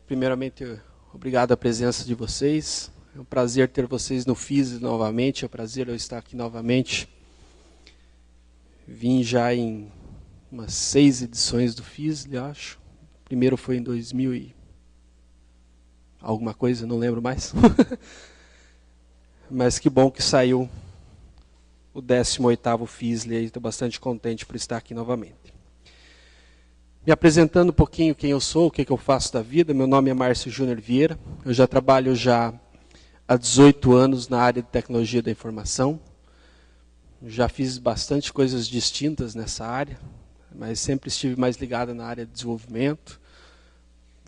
Primeiramente, obrigado a presença de vocês. É um prazer ter vocês no FIS novamente, é um prazer eu estar aqui novamente. Vim já em umas 6 edições do FIS, eu acho. O primeiro foi em 2000 e alguma coisa, não lembro mais. Mas que bom que saiu o 18º FISLE, e estou bastante contente por estar aqui novamente. Me apresentando um pouquinho quem eu sou, o que eu faço da vida. Meu nome é Márcio Júnior Vieira. Eu já trabalho há 18 anos na área de tecnologia da informação. Já fiz bastante coisas distintas nessa área, mas sempre estive mais ligado na área de desenvolvimento.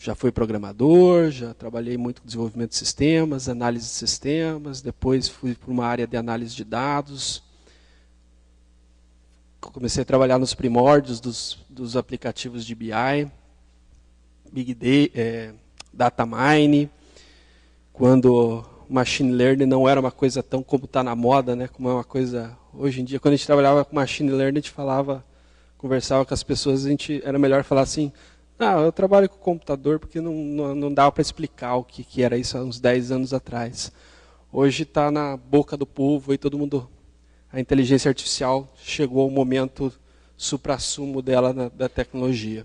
Já fui programador, já trabalhei muito com desenvolvimento de sistemas, análise de sistemas, depois fui para uma área de análise de dados. Comecei a trabalhar nos primórdios dos aplicativos de BI, Big Data, Data Mine, quando Machine Learning não era uma coisa tão como está na moda, né? Como é uma coisa hoje em dia. Quando a gente trabalhava com Machine Learning, a gente conversava com as pessoas, era melhor falar assim, eu trabalho com computador porque não dava para explicar o que era isso há uns 10 anos atrás. Hoje está na boca do povo e todo mundo... A inteligência artificial chegou ao momento suprassumo dela da tecnologia.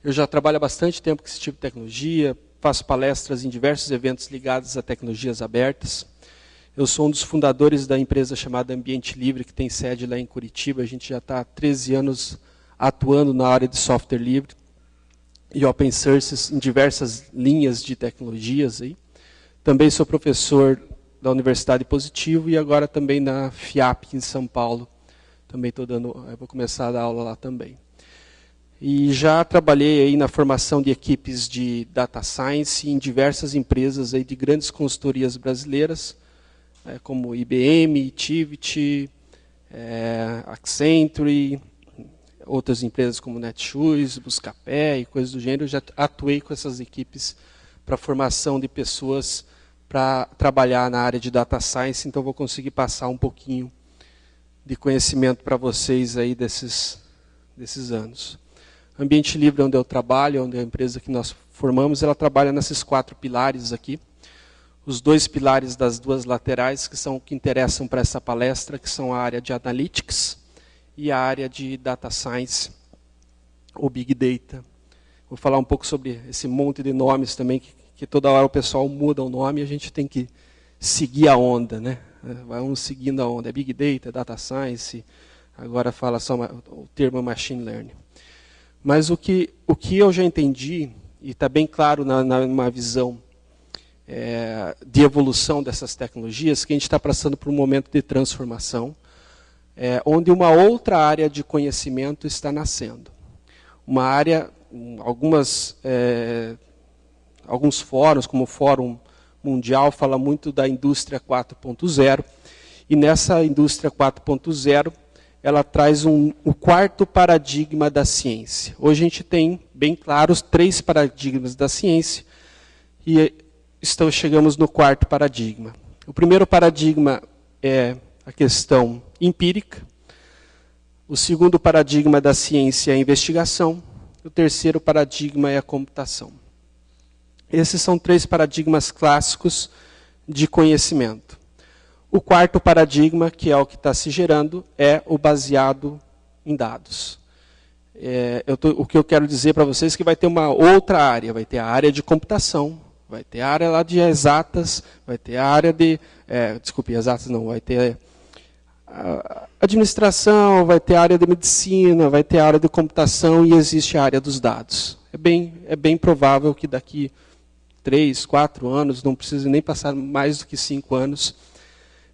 Eu já trabalho há bastante tempo com esse tipo de tecnologia, faço palestras em diversos eventos ligados a tecnologias abertas. Eu sou um dos fundadores da empresa chamada Ambiente Livre, que tem sede lá em Curitiba. A gente já está há 13 anos atuando na área de software livre e open source em diversas linhas de tecnologias. Também sou professor da Universidade Positivo e agora também na FIAP em São Paulo. Também vou começar a dar aula lá também. E já trabalhei aí na formação de equipes de Data Science em diversas empresas aí de grandes consultorias brasileiras, como IBM, Tiviti, Accenture, outras empresas como Netshoes, Buscapé e coisas do gênero. Eu já atuei com essas equipes para a formação de pessoas para trabalhar na área de Data Science, então vou conseguir passar um pouquinho de conhecimento para vocês aí desses anos. Ambiente Livre, onde eu trabalho, onde é a empresa que nós formamos, ela trabalha nesses 4 pilares aqui. Os 2 pilares das 2 laterais, que são o que interessam para essa palestra, que são a área de Analytics e a área de Data Science, ou Big Data. Vou falar um pouco sobre esse monte de nomes também, que toda hora o pessoal muda o nome e a gente tem que seguir a onda, né? Vamos seguindo a onda. É Big Data, Data Science, agora fala só o termo Machine Learning. Mas o que eu já entendi, e está bem claro numa visão de evolução dessas tecnologias, que a gente está passando por um momento de transformação, onde uma outra área de conhecimento está nascendo. Uma área, alguns fóruns, como o Fórum Mundial, fala muito da indústria 4.0, e nessa indústria 4.0, ela traz o 4º paradigma da ciência. Hoje a gente tem, bem claros, 3 paradigmas da ciência, e chegamos no 4º paradigma. O primeiro paradigma é a questão empírica, o 2º paradigma da ciência é a investigação, o 3º paradigma é a computação. Esses são 3 paradigmas clássicos de conhecimento. O 4º paradigma, que é o que está se gerando, é o baseado em dados. O que eu quero dizer para vocês é que vai ter uma outra área, vai ter a área de computação, vai ter a área lá de exatas, vai ter a área de... exatas não, vai ter administração, vai ter a área de medicina, vai ter a área de computação e existe a área dos dados. É bem provável que daqui 3, 4 anos, não precisa nem passar mais do que 5 anos,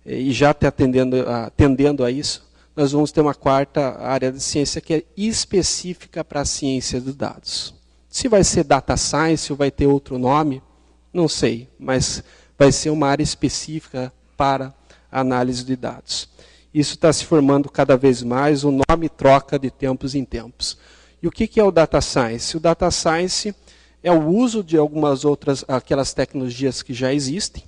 e já está atendendo a isso, nós vamos ter uma 4ª área de ciência que é específica para a ciência dos dados. Se vai ser Data Science ou vai ter outro nome, não sei, mas vai ser uma área específica para a análise de dados. Isso está se formando cada vez mais, o nome troca de tempos em tempos. E o que é o Data Science? O Data Science é o uso de aquelas tecnologias que já existem,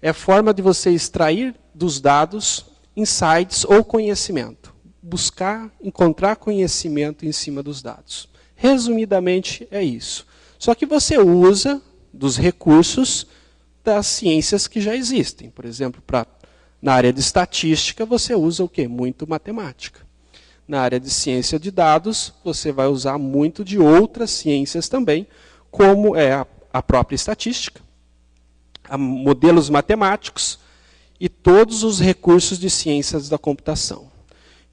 é a forma de você extrair dos dados insights ou conhecimento. Encontrar conhecimento em cima dos dados. Resumidamente, é isso. Só que você usa dos recursos das ciências que já existem. Por exemplo, na área de estatística, você usa o quê? Muito matemática. Na área de ciência de dados, você vai usar muito de outras ciências também, como é a própria estatística, modelos matemáticos e todos os recursos de ciências da computação.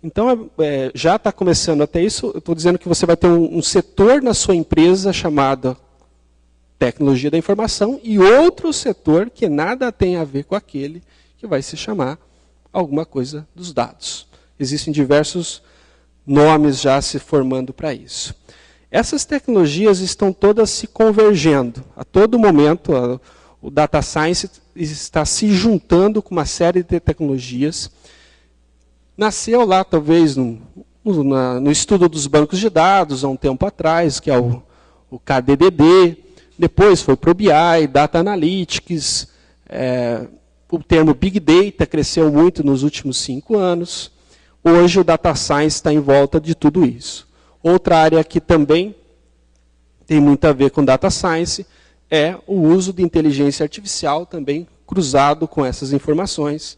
Então, já está começando até isso, eu estou dizendo que você vai ter um setor na sua empresa chamado tecnologia da informação e outro setor que nada tem a ver com aquele que vai se chamar alguma coisa dos dados. Existem diversos nomes já se formando para isso. Essas tecnologias estão todas se convergendo. A todo momento, o Data Science está se juntando com uma série de tecnologias. Nasceu lá, talvez, no estudo dos bancos de dados, há um tempo atrás, que é o KDDD. Depois foi para o BI, Data Analytics. O termo Big Data cresceu muito nos últimos 5 anos. Hoje o Data Science está em volta de tudo isso. Outra área que também tem muito a ver com Data Science é o uso de inteligência artificial também cruzado com essas informações,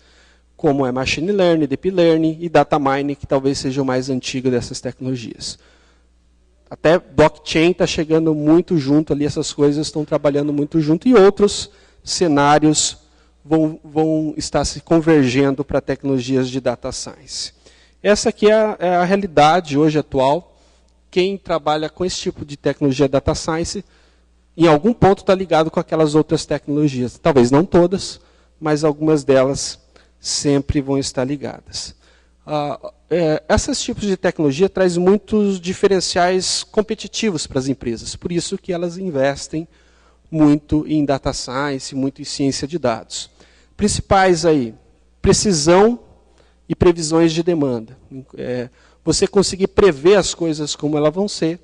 como é Machine Learning, Deep Learning e Data Mining, que talvez seja o mais antigo dessas tecnologias. Até blockchain está chegando muito junto ali, essas coisas estão trabalhando muito junto, e outros cenários vão estar se convergendo para tecnologias de Data Science. Essa aqui é a realidade hoje atual. Quem trabalha com esse tipo de tecnologia Data Science, em algum ponto está ligado com aquelas outras tecnologias. Talvez não todas, mas algumas delas sempre vão estar ligadas. Esses tipos de tecnologia trazem muitos diferenciais competitivos para as empresas. Por isso que elas investem muito em Data Science, muito em ciência de dados. Principais aí, precisão e previsões de demanda. Você conseguir prever as coisas como elas vão ser,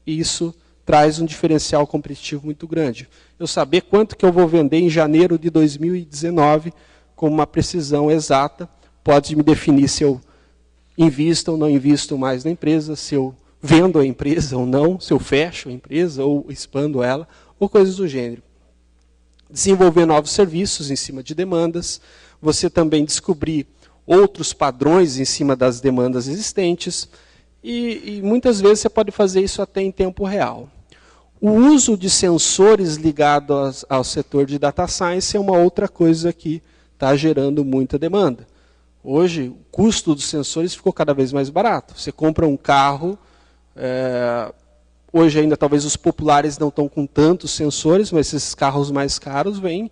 e isso traz um diferencial competitivo muito grande. Eu saber quanto que eu vou vender em janeiro de 2019 com uma precisão exata, pode me definir se eu invisto ou não invisto mais na empresa, se eu vendo a empresa ou não, se eu fecho a empresa ou expando ela, ou coisas do gênero. Desenvolver novos serviços em cima de demandas, você também descobrir outros padrões em cima das demandas existentes, e muitas vezes você pode fazer isso até em tempo real. O uso de sensores ligados ao setor de Data Science é uma outra coisa que está gerando muita demanda. Hoje, o custo dos sensores ficou cada vez mais barato. Você compra um carro, hoje ainda talvez os populares não estão com tantos sensores, mas esses carros mais caros vêm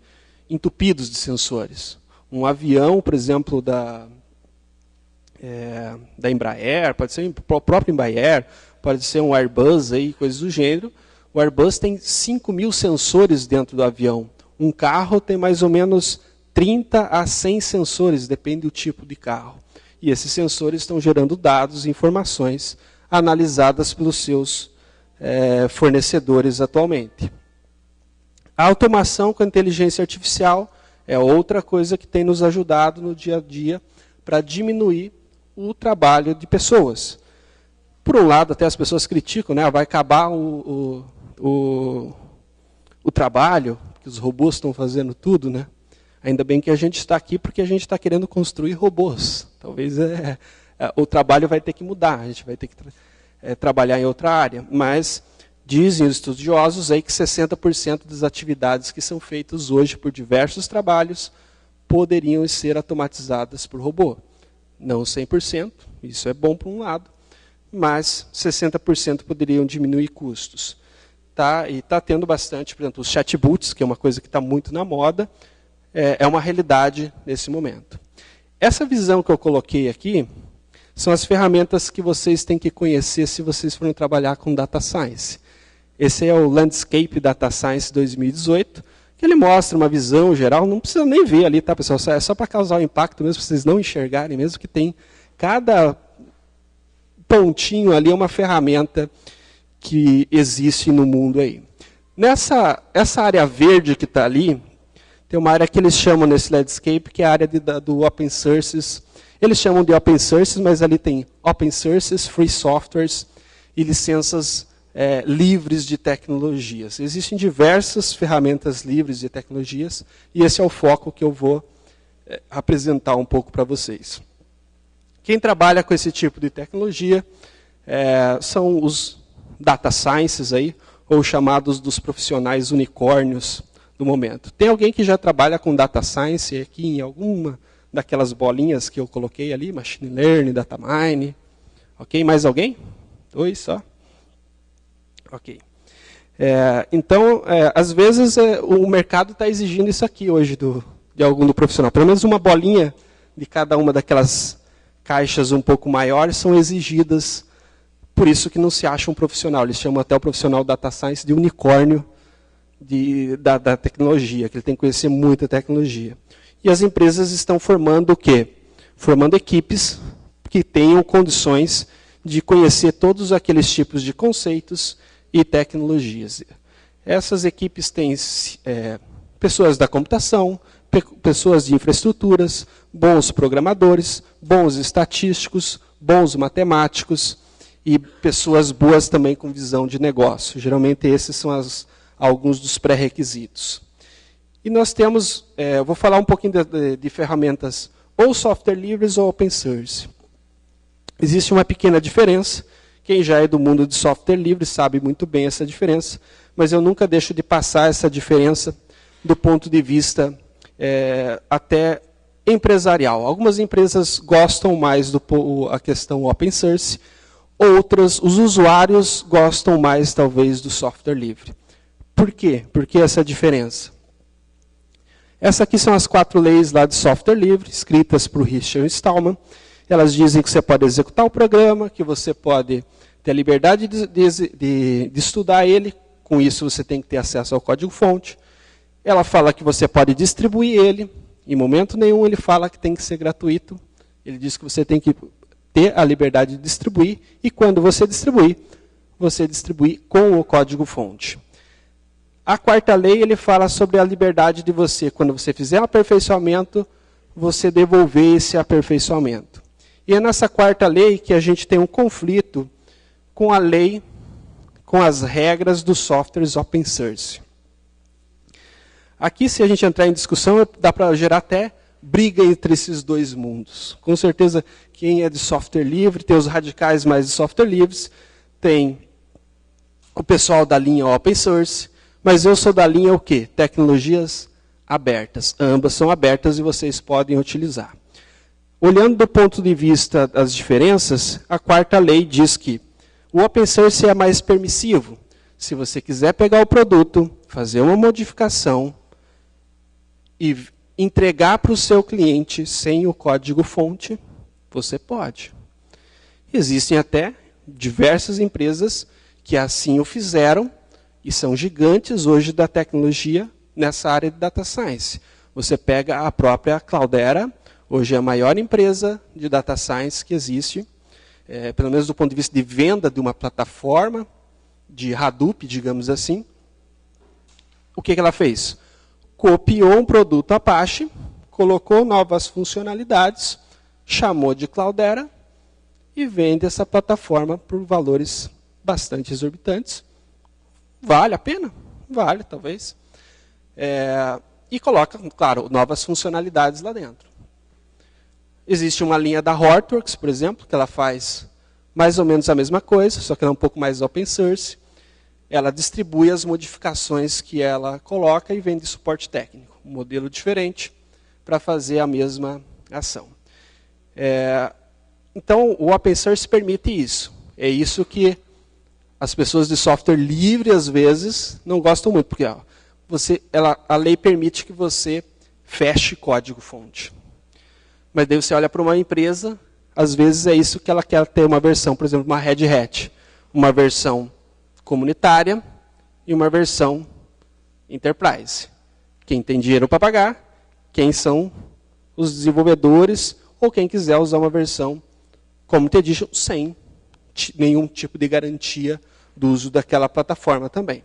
entupidos de sensores. Um avião, por exemplo, da Embraer, pode ser o próprio Embraer, pode ser um Airbus, aí, coisas do gênero. O Airbus tem 5.000 sensores dentro do avião. Um carro tem mais ou menos 30 a 100 sensores, depende do tipo de carro. E esses sensores estão gerando dados e informações analisadas pelos seus fornecedores atualmente. A automação com a inteligência artificial é outra coisa que tem nos ajudado no dia a dia para diminuir o trabalho de pessoas. Por um lado, até as pessoas criticam, né? Vai acabar o trabalho, que os robôs estão fazendo tudo, né? Ainda bem que a gente está aqui porque a gente está querendo construir robôs. Talvez o trabalho vai ter que mudar, a gente vai ter que trabalhar em outra área. Mas dizem os estudiosos aí que 60% das atividades que são feitas hoje por diversos trabalhos poderiam ser automatizadas por robô. Não 100%, isso é bom por um lado, mas 60% poderiam diminuir custos. E está tendo bastante, por exemplo, os chatbots, que é uma coisa que está muito na moda, é uma realidade nesse momento. Essa visão que eu coloquei aqui são as ferramentas que vocês têm que conhecer se vocês forem trabalhar com Data Science. Esse é o Landscape Data Science 2018, que ele mostra uma visão geral, não precisa nem ver ali, tá, pessoal? É só para causar o impacto mesmo, para vocês não enxergarem mesmo, que tem cada pontinho ali é uma ferramenta que existe no mundo aí. Essa área verde que está ali, tem uma área que eles chamam nesse landscape, que é a área do open sources. Eles chamam de open sources, mas ali tem open sources, free softwares e licenças livres de tecnologias. Existem diversas ferramentas livres de tecnologias, e esse é o foco que eu vou apresentar um pouco para vocês. Quem trabalha com esse tipo de tecnologia são os data sciences, aí, ou chamados dos profissionais unicórnios do momento. Tem alguém que já trabalha com data science aqui em alguma daquelas bolinhas que eu coloquei ali, machine learning, data mining? Ok, mais alguém? 2 só? Ok. Então, às vezes, o mercado está exigindo isso aqui hoje de algum do profissional. Pelo menos uma bolinha de cada uma daquelas caixas um pouco maiores são exigidas. Por isso que não se acha um profissional. Eles chamam até o profissional data science de unicórnio da tecnologia, que ele tem que conhecer muita tecnologia. E as empresas estão formando o quê? Formando equipes que tenham condições de conhecer todos aqueles tipos de conceitos e tecnologias. Essas equipes têm pessoas da computação, pessoas de infraestruturas, bons programadores, bons estatísticos, bons matemáticos e pessoas boas também com visão de negócio. Geralmente esses são alguns dos pré-requisitos. E nós temos, eu vou falar um pouquinho de ferramentas ou software livres ou open source. Existe uma pequena diferença. Quem já é do mundo de software livre sabe muito bem essa diferença, mas eu nunca deixo de passar essa diferença do ponto de vista até empresarial. Algumas empresas gostam mais a questão open source, outras, os usuários gostam mais talvez do software livre. Por quê? Por que essa diferença? Essas aqui são as 4 leis lá de software livre, escritas por Richard Stallman. Elas dizem que você pode executar o programa, que você pode ter a liberdade de estudar ele, com isso você tem que ter acesso ao código-fonte. Ela fala que você pode distribuir ele, em momento nenhum ele fala que tem que ser gratuito. Ele diz que você tem que ter a liberdade de distribuir, e quando você distribui com o código-fonte. A 4ª lei, ele fala sobre a liberdade de você, quando você fizer um aperfeiçoamento, você devolver esse aperfeiçoamento. E é nessa 4ª lei que a gente tem um conflito com a lei, com as regras dos softwares open source. Aqui, se a gente entrar em discussão, dá para gerar até briga entre esses dois mundos. Com certeza, quem é de software livre, tem os radicais mais de software livres, tem o pessoal da linha open source, mas eu sou da linha o quê? Tecnologias abertas. Ambas são abertas e vocês podem utilizar. Olhando do ponto de vista das diferenças, a 4ª lei diz que o open source é mais permissivo. Se você quiser pegar o produto, fazer uma modificação e entregar para o seu cliente sem o código-fonte, você pode. Existem até diversas empresas que assim o fizeram e são gigantes hoje da tecnologia nessa área de data science. Você pega a própria Cloudera, hoje é a maior empresa de data science que existe, pelo menos do ponto de vista de venda de uma plataforma de Hadoop, digamos assim. O que ela fez? Copiou um produto Apache, colocou novas funcionalidades, chamou de Cloudera e vende essa plataforma por valores bastante exorbitantes. Vale a pena? Vale, talvez. E coloca, claro, novas funcionalidades lá dentro. Existe uma linha da Hortonworks, por exemplo, que ela faz mais ou menos a mesma coisa, só que ela é um pouco mais open source. Ela distribui as modificações que ela coloca e vende suporte técnico. Um modelo diferente para fazer a mesma ação. Então, o open source permite isso. É isso que as pessoas de software livre, às vezes, não gostam muito, porque a lei permite que você feche código-fonte. Mas daí você olha para uma empresa, às vezes é isso que ela quer ter uma versão, por exemplo, uma Red Hat. Uma versão comunitária e uma versão enterprise. Quem tem dinheiro para pagar, quem são os desenvolvedores, ou quem quiser usar uma versão Community Edition sem nenhum tipo de garantia do uso daquela plataforma também.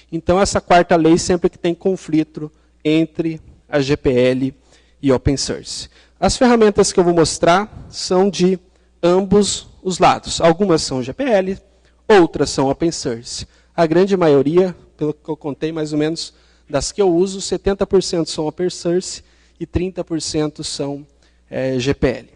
Então, essa 4ª lei sempre que tem conflito entre a GPL e open source. As ferramentas que eu vou mostrar são de ambos os lados. Algumas são GPL, outras são open source. A grande maioria, pelo que eu contei mais ou menos, das que eu uso, 70% são open source e 30% são GPL.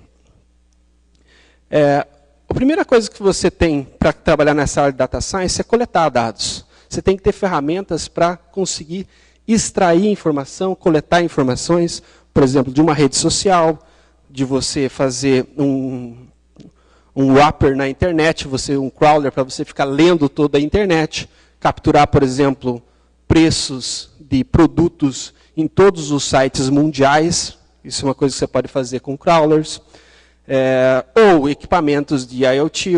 A primeira coisa que você tem para trabalhar nessa área de data science é coletar dados. Você tem que ter ferramentas para conseguir extrair informação, coletar informações, por exemplo, de uma rede social, de você fazer um wrapper na internet, um crawler para você ficar lendo toda a internet, capturar, por exemplo, preços de produtos em todos os sites mundiais. Isso é uma coisa que você pode fazer com crawlers. Ou equipamentos de IoT,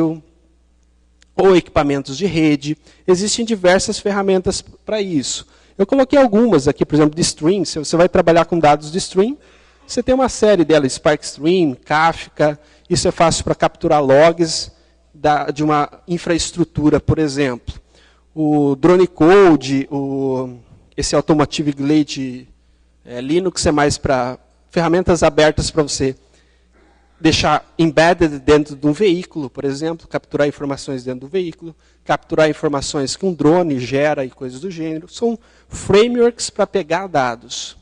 ou equipamentos de rede. Existem diversas ferramentas para isso. Eu coloquei algumas aqui, por exemplo, de stream. Se você vai trabalhar com dados de stream, você tem uma série delas, Spark Stream, Kafka. Isso é fácil para capturar logs de uma infraestrutura, por exemplo. O Drone Code, esse Automotive Glade Linux é mais para ferramentas abertas para você deixar embedded dentro de um veículo, por exemplo, capturar informações dentro do veículo, capturar informações que um drone gera e coisas do gênero. São frameworks para pegar dados,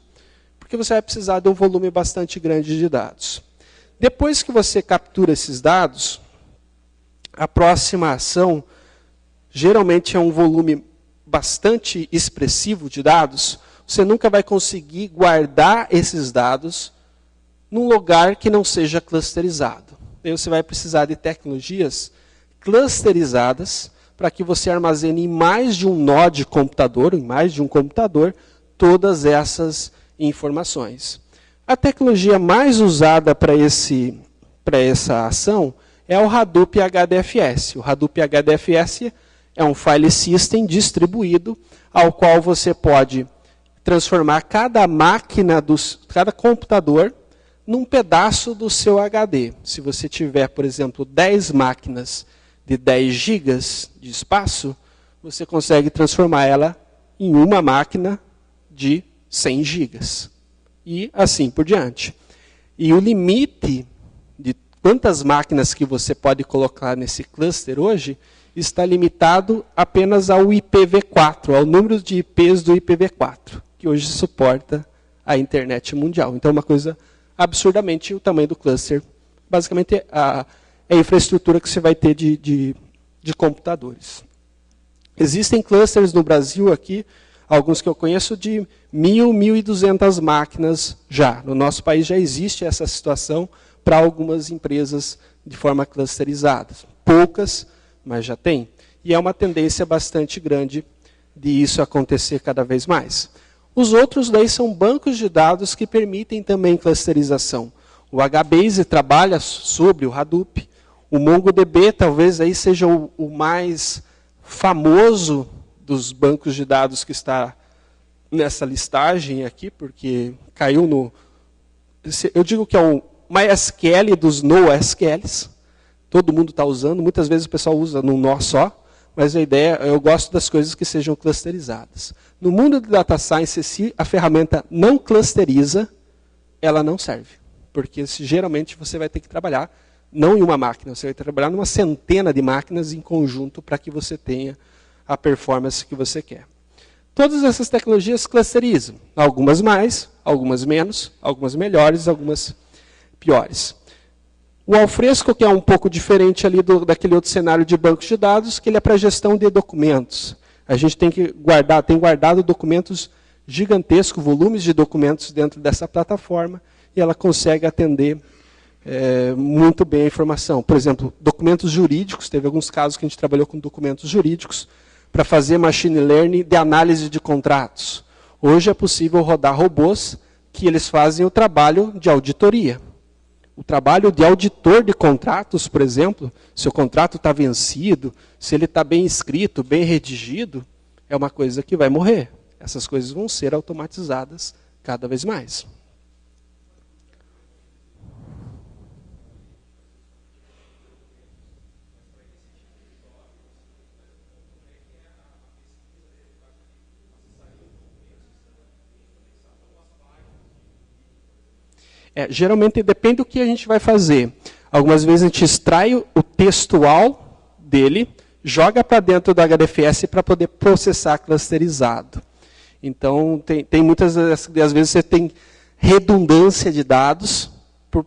porque você vai precisar de um volume bastante grande de dados. Depois que você captura esses dados, a próxima ação geralmente é um volume bastante expressivo de dados. Você nunca vai conseguir guardar esses dados num lugar que não seja clusterizado. Aí você vai precisar de tecnologias clusterizadas para que você armazene em mais de um nó de computador, em mais de um computador, todas essas informações. A tecnologia mais usada para essa ação é o Hadoop HDFS. O Hadoop HDFS é um file system distribuído, ao qual você pode transformar cada cada computador num pedaço do seu HD. Se você tiver, por exemplo, 10 máquinas de 10 GB de espaço, você consegue transformar ela em uma máquina de 100 GB. E assim por diante. E o limite de quantas máquinas que você pode colocar nesse cluster hoje está limitado apenas ao IPv4, ao número de IPs do IPv4, que hoje suporta a internet mundial. Então é uma coisa absurdamente o tamanho do cluster. Basicamente, é a infraestrutura que você vai ter de computadores. Existem clusters no Brasil aqui, alguns que eu conheço, de 1.200 máquinas já. No nosso país já existe essa situação para algumas empresas de forma clusterizada. Poucas, mas já tem. E é uma tendência bastante grande de isso acontecer cada vez mais. Os outros daí são bancos de dados que permitem também clusterização. O HBase trabalha sobre o Hadoop. O MongoDB talvez aí seja o mais famoso dos bancos de dados que está nessa listagem aqui, porque caiu no... Eu digo que é o MySQL dos NoSQLs. Todo mundo está usando. Muitas vezes o pessoal usa num nó só. Mas a ideia, eu gosto das coisas que sejam clusterizadas. No mundo de data science, se a ferramenta não clusteriza, ela não serve. Porque geralmente você vai ter que trabalhar não em uma máquina, você vai trabalhar numa centena de máquinas em conjunto para que você tenha a performance que você quer. Todas essas tecnologias clusterizam. Algumas mais, algumas menos, algumas melhores, algumas piores. O Alfresco, que é um pouco diferente ali daquele outro cenário de bancos de dados, que ele é para gestão de documentos. A gente tem guardado documentos gigantescos, volumes de documentos dentro dessa plataforma, e ela consegue atender muito bem a informação. Por exemplo, documentos jurídicos, teve alguns casos que a gente trabalhou com documentos jurídicos, para fazer machine learning de análise de contratos. Hoje é possível rodar robôs que eles fazem o trabalho de auditoria. O trabalho de auditor de contratos, por exemplo, se o contrato está vencido, se ele está bem escrito, bem redigido, é uma coisa que vai morrer. Essas coisas vão ser automatizadas cada vez mais. Geralmente depende do que a gente vai fazer. Algumas vezes a gente extrai o textual dele, joga para dentro do HDFS para poder processar clusterizado. Então, tem muitas às vezes você tem redundância de dados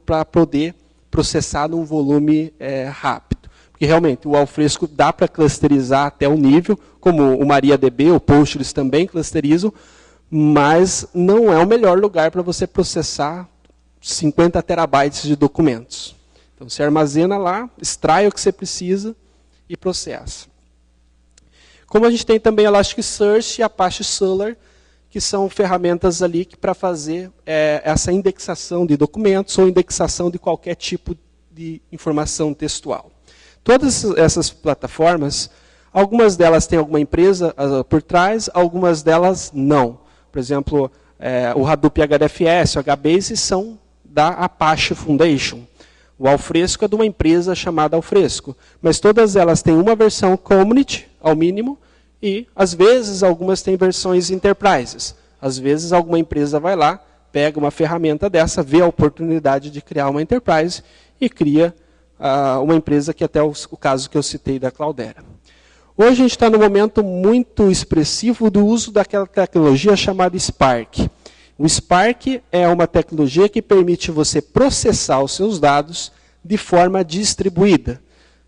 para poder processar num volume rápido. Porque realmente o Alfresco dá para clusterizar até um nível, como o MariaDB, o Postgres também clusterizam, mas não é o melhor lugar para você processar 50 terabytes de documentos. Então, você armazena lá, extrai o que você precisa e processa. Como a gente tem também Elasticsearch e Apache Solr, que são ferramentas ali para fazer essa indexação de documentos ou indexação de qualquer tipo de informação textual. Todas essas plataformas, algumas delas têm alguma empresa por trás, algumas delas não. Por exemplo, o Hadoop HDFS, o HBase, são da Apache Foundation. O Alfresco é de uma empresa chamada Alfresco. Mas todas elas têm uma versão Community, ao mínimo, e, às vezes, algumas têm versões Enterprises. Às vezes, alguma empresa vai lá, pega uma ferramenta dessa, vê a oportunidade de criar uma Enterprise e cria uma empresa que até o caso que eu citei da Cloudera. Hoje a gente está num momento muito expressivo do uso daquela tecnologia chamada Spark. O Spark é uma tecnologia que permite você processar os seus dados de forma distribuída.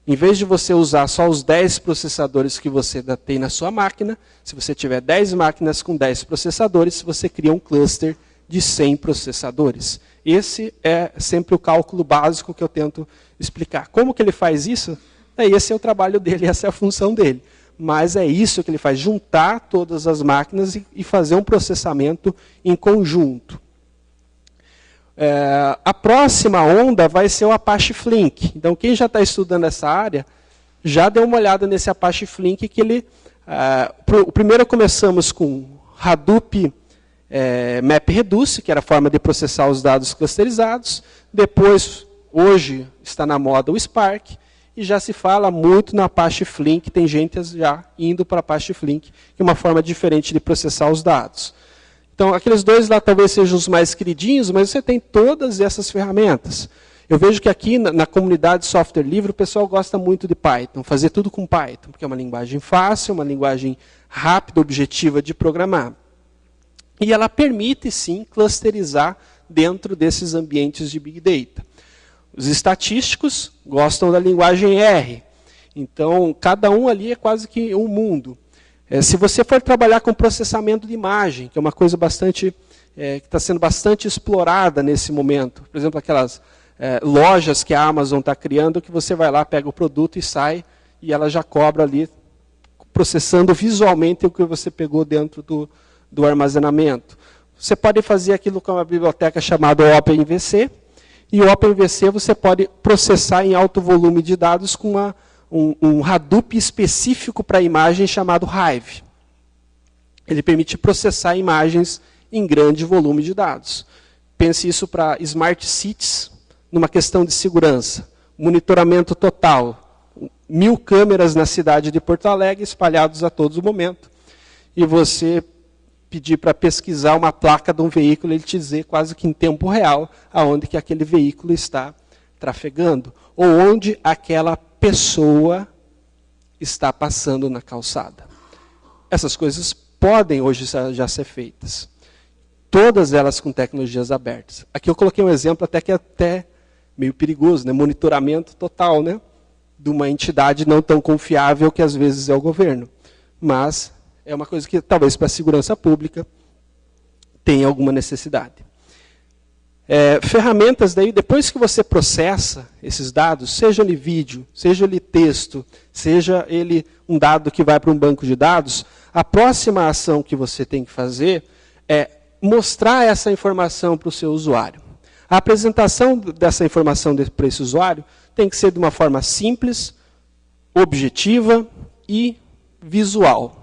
Em vez de você usar só os 10 processadores que você tem na sua máquina, se você tiver 10 máquinas com 10 processadores, você cria um cluster de 100 processadores. Esse é sempre o cálculo básico que eu tento explicar. Como que ele faz isso? Esse é o trabalho dele, essa é a função dele. Mas é isso que ele faz, juntar todas as máquinas e fazer um processamento em conjunto. A próxima onda vai ser o Apache Flink. Então, quem já está estudando essa área, já deu uma olhada nesse Apache Flink, que ele... primeiro começamos com Hadoop MapReduce, que era a forma de processar os dados clusterizados. Depois, hoje, está na moda o Spark. E já se fala muito na Apache Flink, tem gente já indo para Apache Flink, que é uma forma diferente de processar os dados. Então, aqueles dois lá talvez sejam os mais queridinhos, mas você tem todas essas ferramentas. Eu vejo que aqui na comunidade de software livre, o pessoal gosta muito de Python, fazer tudo com Python, porque é uma linguagem fácil, uma linguagem rápida, objetiva de programar. E ela permite, sim, clusterizar dentro desses ambientes de Big Data. Os estatísticos gostam da linguagem R. Então, cada um ali é quase que um mundo. Se você for trabalhar com processamento de imagem, que é uma coisa bastante que está sendo bastante explorada nesse momento. Por exemplo, aquelas lojas que a Amazon está criando, que você vai lá, pega o produto e sai, e ela já cobra ali, processando visualmente o que você pegou dentro do armazenamento. Você pode fazer aquilo com uma biblioteca chamada OpenVC, e o OpenVC você pode processar em alto volume de dados com um Hadoop específico para a imagem chamado Hive. Ele permite processar imagens em grande volume de dados. Pense isso para Smart Cities, numa questão de segurança. Monitoramento total. 1000 câmeras na cidade de Porto Alegre, espalhados a todo momento. E você pedir para pesquisar uma placa de um veículo, ele te dizer quase que em tempo real aonde que aquele veículo está trafegando, ou onde aquela pessoa está passando na calçada. Essas coisas podem hoje já ser feitas. Todas elas com tecnologias abertas. Aqui eu coloquei um exemplo até que é até meio perigoso, né? Monitoramento total, né? De uma entidade não tão confiável que às vezes é o governo. Mas é uma coisa que talvez para a segurança pública tenha alguma necessidade. Ferramentas daí, depois que você processa esses dados, seja ele vídeo, seja ele texto, seja ele um dado que vai para um banco de dados, a próxima ação que você tem que fazer é mostrar essa informação para o seu usuário. A apresentação dessa informação para esse usuário tem que ser de uma forma simples, objetiva e visual.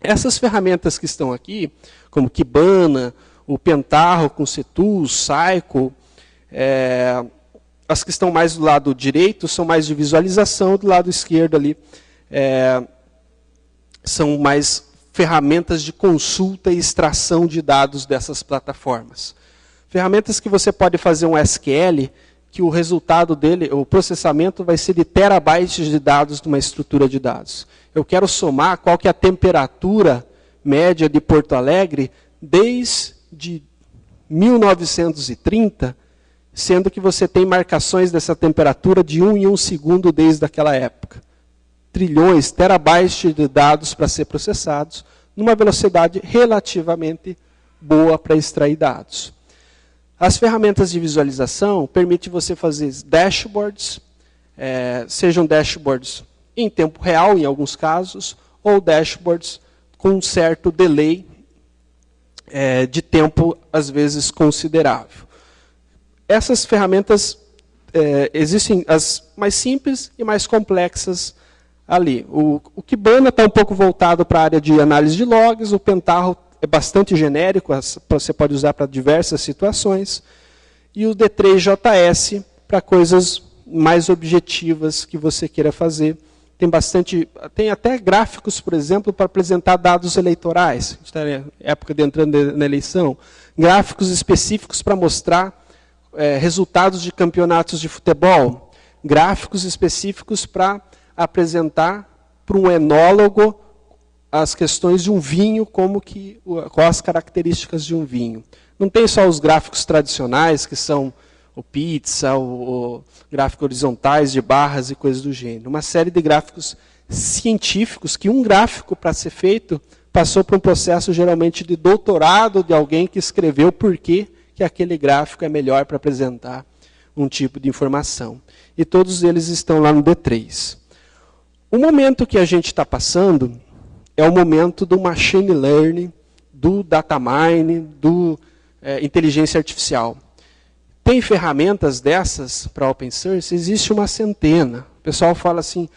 Essas ferramentas que estão aqui, como Kibana, o Pentaho com Ctools, Cycle, as que estão mais do lado direito são mais de visualização, do lado esquerdo ali são mais ferramentas de consulta e extração de dados dessas plataformas. Ferramentas que você pode fazer um SQL, que o resultado dele, o processamento vai ser de terabytes de dados numa estrutura de dados. Eu quero somar qual que é a temperatura média de Porto Alegre desde 1930, sendo que você tem marcações dessa temperatura de 1 em 1 segundo desde aquela época. Trilhões, terabytes de dados para ser processados, numa velocidade relativamente boa para extrair dados. As ferramentas de visualização permitem você fazer dashboards, sejam dashboards em tempo real, em alguns casos, ou dashboards com um certo delay de tempo, às vezes, considerável. Essas ferramentas, existem as mais simples e mais complexas ali. O Kibana está um pouco voltado para a área de análise de logs, o Pentaho é bastante genérico, você pode usar para diversas situações, e o D3JS para coisas mais objetivas que você queira fazer. Tem até gráficos, por exemplo, para apresentar dados eleitorais. A gente está na época de entrando na eleição. Gráficos específicos para mostrar resultados de campeonatos de futebol. Gráficos específicos para apresentar para um enólogo as questões de um vinho, quais as características de um vinho. Não tem só os gráficos tradicionais, que são o pizza, o gráfico horizontais de barras e coisas do gênero. Uma série de gráficos científicos, que um gráfico, para ser feito, passou por um processo geralmente de doutorado de alguém que escreveu por que aquele gráfico é melhor para apresentar um tipo de informação. E todos eles estão lá no D3. O momento que a gente está passando é o momento do machine learning, do data mining, do inteligência artificial. Tem ferramentas dessas para open source? Existe uma centena. O pessoal fala assim,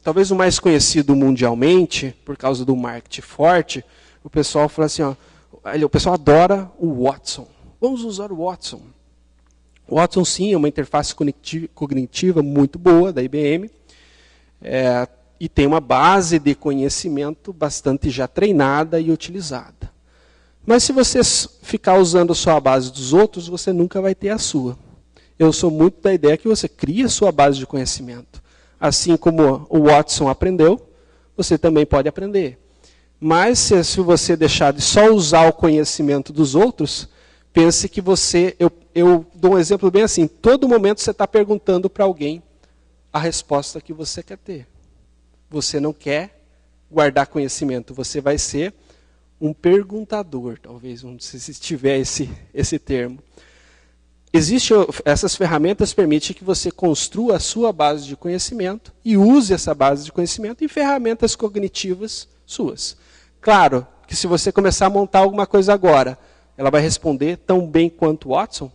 talvez o mais conhecido mundialmente, por causa do marketing forte, o pessoal fala assim, o pessoal adora o Watson. Vamos usar o Watson. O Watson, sim, é uma interface cognitiva muito boa da IBM, e tem uma base de conhecimento bastante já treinada e utilizada. Mas se você ficar usando só a base dos outros, você nunca vai ter a sua. Eu sou muito da ideia que você cria a sua base de conhecimento. Assim como o Watson aprendeu, você também pode aprender. Mas se você deixar de só usar o conhecimento dos outros, pense que você... Eu dou um exemplo bem assim. Todo momento você está perguntando para alguém a resposta que você quer ter. Você não quer guardar conhecimento, você vai ser um perguntador, talvez, não sei se tiver esse termo. Essas ferramentas permitem que você construa a sua base de conhecimento e use essa base de conhecimento em ferramentas cognitivas suas. Claro que se você começar a montar alguma coisa agora, ela vai responder tão bem quanto o Watson.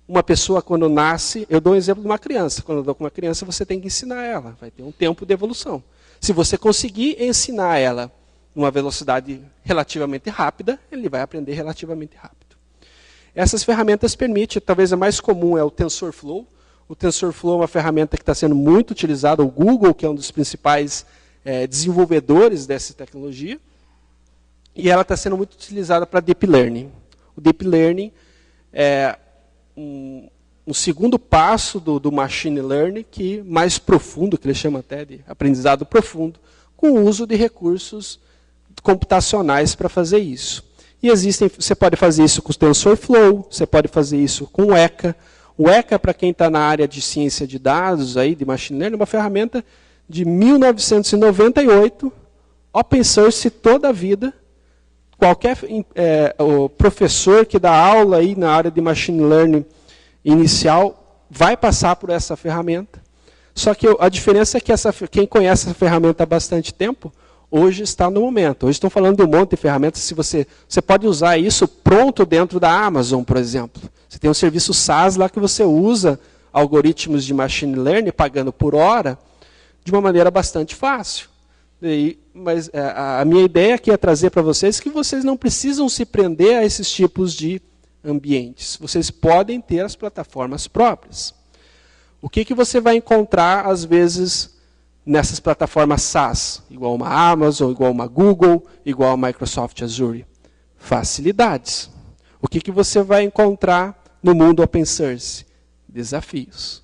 Uma pessoa, quando nasce, eu dou um exemplo de uma criança. Quando eu dou com uma criança, você tem que ensinar ela. Vai ter um tempo de evolução. Se você conseguir ensinar ela numa velocidade relativamente rápida, ele vai aprender relativamente rápido. Essas ferramentas permitem, talvez a mais comum é o TensorFlow. O TensorFlow é uma ferramenta que está sendo muito utilizada. O Google, que é um dos principais desenvolvedores dessa tecnologia. E ela está sendo muito utilizada para Deep Learning. O Deep Learning é um segundo passo do Machine Learning, que mais profundo, que ele chama até de aprendizado profundo, com o uso de recursos computacionais para fazer isso. E você pode fazer isso com o TensorFlow, você pode fazer isso com o ECA. O ECA, para quem está na área de ciência de dados, aí, de Machine Learning, é uma ferramenta de 1998, open source toda a vida. Qualquer o professor que dá aula aí na área de Machine Learning inicial vai passar por essa ferramenta. Só que a diferença é que quem conhece essa ferramenta há bastante tempo, hoje está no momento. Hoje estão falando de um monte de ferramentas. Se você pode usar isso pronto dentro da Amazon, por exemplo. Você tem um serviço SaaS lá que você usa algoritmos de Machine Learning, pagando por hora, de uma maneira bastante fácil. Mas a minha ideia aqui é trazer para vocês que vocês não precisam se prender a esses tipos de ambientes. Vocês podem ter as plataformas próprias. O que você vai encontrar, às vezes, nessas plataformas SaaS? Igual uma Amazon, igual uma Google, igual a Microsoft Azure? Facilidades. O que você vai encontrar no mundo open source? desafios.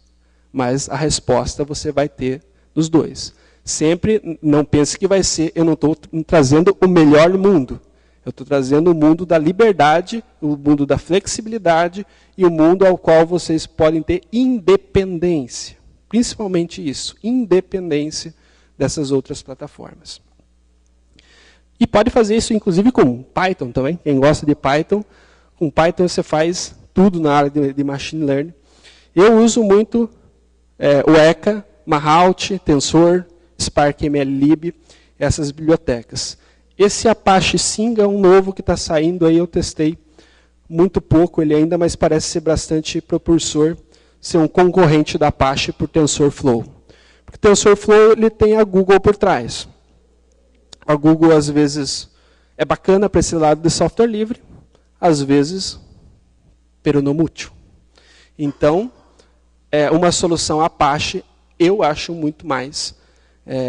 Mas a resposta você vai ter nos dois. Sempre não pense que vai ser, eu não estou trazendo o melhor mundo. Eu estou trazendo o mundo da liberdade, o mundo da flexibilidade e o mundo ao qual vocês podem ter independência. Principalmente isso, independência dessas outras plataformas. E pode fazer isso, inclusive, com Python também. Quem gosta de Python, com Python você faz tudo na área de Machine Learning. Eu uso muito o ECA, Mahout, Tensor, Spark MLlib, essas bibliotecas. Esse Apache Singa é um novo que está saindo aí, eu testei muito pouco ele ainda, mas parece ser bastante propulsor, ser um concorrente da Apache por TensorFlow. Porque o TensorFlow ele tem a Google por trás. A Google, às vezes, é bacana para esse lado de software livre, às vezes, peronomútil. Então, uma solução Apache, eu acho muito mais